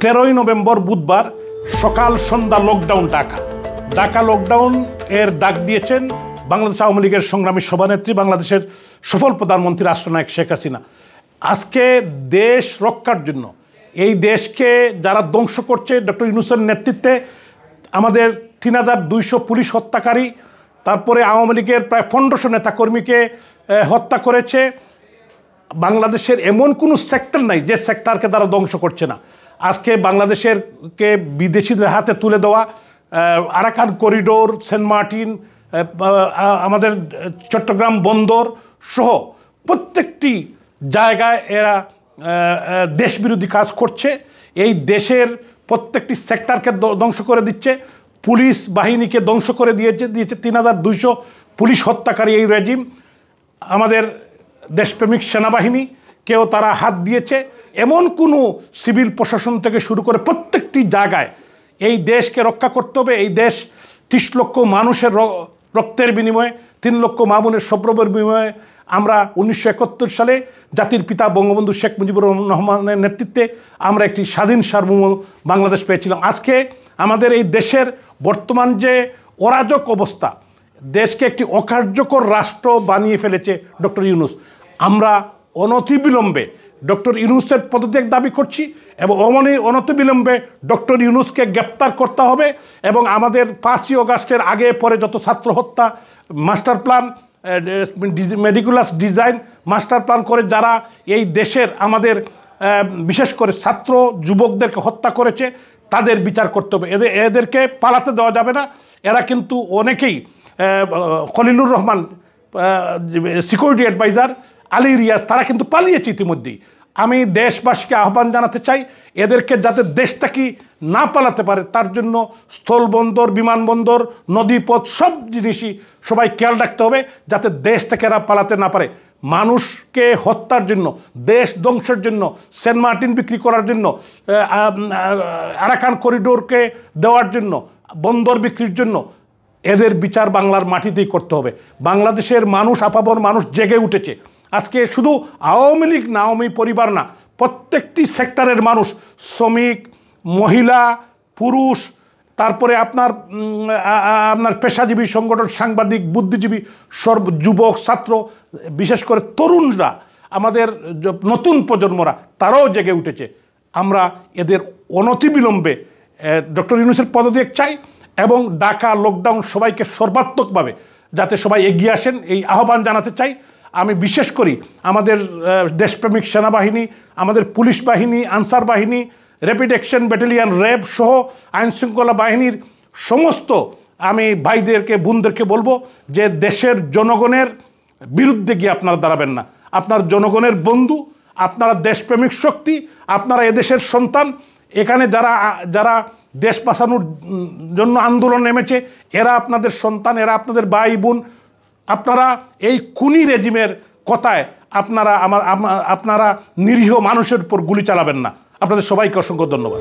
13ই November বুধবার সকাল সন্ধ্যা lockdown Dhaka lockdown এর ডাক দিয়েছেন বাংলাদেশ আওয়ামী লীগের সংগ্রামী সভানেত্রী, বাংলাদেশের সফল প্রধানমন্ত্রী রাষ্ট্রনায়ক শেখ হাসিনা। আজকে দেশ রক্ষার জন্য, এই দেশকে যারা ধ্বংস করছে ডক্টর ইউনূসের নেতৃত্বে, আমাদের ৩,২০০ পুলিশ হত্যাকারী, তারপরে আওয়ামী লীগের প্রায় ১৫০০ নেতাকর্মীকে হত্যা করেছে। বাংলাদেশের এমন কোনো সেক্টর নাই যে সেক্টরকে তারা ধ্বংস করছে না। আজকে বাংলাদেশেরকে বিদেশিদের হাতে তুলে দেওয়া, আরাকান করিডোর, সেন্ট মার্টিন, আমাদের চট্টগ্রাম বন্দর সহ প্রত্যেকটি জায়গায় এরা দেশবিরোধী কাজ করছে। এই দেশের প্রত্যেকটি সেক্টরকে ধ্বংস করে দিচ্ছে, পুলিশ বাহিনীকে ধ্বংস করে দিয়েছে ৩,২০০ পুলিশ হত্যাকারী এই রেজিম। আমাদের দেশপ্রেমিক সেনাবাহিনীকেও তারা হাত দিয়েছে। এমন কোনো সিভিল প্রশাসন থেকে শুরু করে প্রত্যেকটি জায়গায় এই দেশকে রক্ষা করতে হবে। এই দেশ ৩০ লক্ষ মানুষের রক্তের বিনিময়ে, ৩ লক্ষ মা বোনের সব্রবের বিনিময়ে আমরা ১৯৭১ সালে জাতির পিতা বঙ্গবন্ধু শেখ মুজিবুর রহমানের নেতৃত্বে আমরা একটি স্বাধীন সার্বভৌম বাংলাদেশ পেয়েছিলাম। আজকে আমাদের এই দেশের বর্তমান যে অরাজক অবস্থা, দেশকে একটি অকার্যকর রাষ্ট্র বানিয়ে ফেলেছে ডক্টর ইউনূস। আমরা অনতিবিলম্বে ডক্টর ইউনূসের পদত্যাগ দাবি করছি এবং অনতিবিলম্বে ডক্টর ইউনূসকে গ্রেপ্তার করতে হবে এবং আমাদের ৫ই অগাস্টের আগে পরে যত ছাত্র হত্যা master plan, meticulous design master plan করে যারা এই দেশের আমাদের বিশেষ করে ছাত্র যুবকদেরকে হত্যা করেছে তাদের বিচার করতে হবে। এদেরকে পালাতে দেওয়া যাবে না। এরা কিন্তু অনেকেই, খলিলুর রহমান সিকিউরিটি অ্যাডভাইজার, আলী রিয়াজ, তারা কিন্তু পালিয়েছে ইতিমধ্যেই। আমি দেশবাসীকে আহ্বান জানাতে চাই, এদেরকে যাতে দেশ থেকে না পালাতে পারে তার জন্য স্থলবন্দর, বিমানবন্দর, নদীপথ সব জিনিসই সবাই খেয়াল রাখতে হবে যাতে দেশ থেকে এরা পালাতে না পারে। মানুষকে হত্যার জন্য, দেশ ধ্বংসের জন্য, সেন্ট মার্টিন বিক্রি করার জন্য, আরাকান করিডোরকে দেওয়ার জন্য, বন্দর বিক্রির জন্য এদের বিচার বাংলার মাটিতেই করতে হবে। বাংলাদেশের মানুষ, আপামর মানুষ জেগে উঠেছে। আজকে শুধু আওয়ামী লীগ না, আওয়ামী পরিবার না, প্রত্যেকটি সেক্টরের মানুষ, শ্রমিক, মহিলা, পুরুষ, তারপরে আপনার পেশাজীবী সংগঠন, সাংবাদিক, বুদ্ধিজীবী, যুবক, ছাত্র, বিশেষ করে তরুণরা, আমাদের নতুন প্রজন্মরা, তারাও জেগে উঠেছে। আমরা এদের অনতিবিলম্বে ডক্টর ইউনূসের পদত্যাগ চাই এবং ঢাকা লকডাউন সবাইকে সর্বাত্মকভাবে যাতে সবাই এগিয়ে আসেন এই আহ্বান জানাতে চাই। আমি বিশেষ করি আমাদের দেশপ্রেমিক সেনাবাহিনী, আমাদের পুলিশ বাহিনী, আনসার বাহিনী, র্যাপিড অ্যাকশন ব্যাটালিয়ন, র্যাব সহ আইনশৃঙ্খলা বাহিনীর সমস্ত আমি ভাইদেরকে, বোনদেরকে বলবো যে দেশের জনগণের বিরুদ্ধে গিয়ে আপনারা দাঁড়াবেন না। আপনার জনগণের বন্ধু, আপনারা দেশপ্রেমিক শক্তি, আপনারা এদেশের সন্তান। এখানে যারা দেশ বাঁচানোর জন্য আন্দোলন নেমেছে এরা আপনাদের সন্তান, এরা আপনাদের ভাই বোন। আপনারা এই খুনি রেজিমের কথায় আপনারা নিরীহ মানুষের উপর গুলি চালাবেন না। আপনাদের সবাইকে অসংখ্য ধন্যবাদ।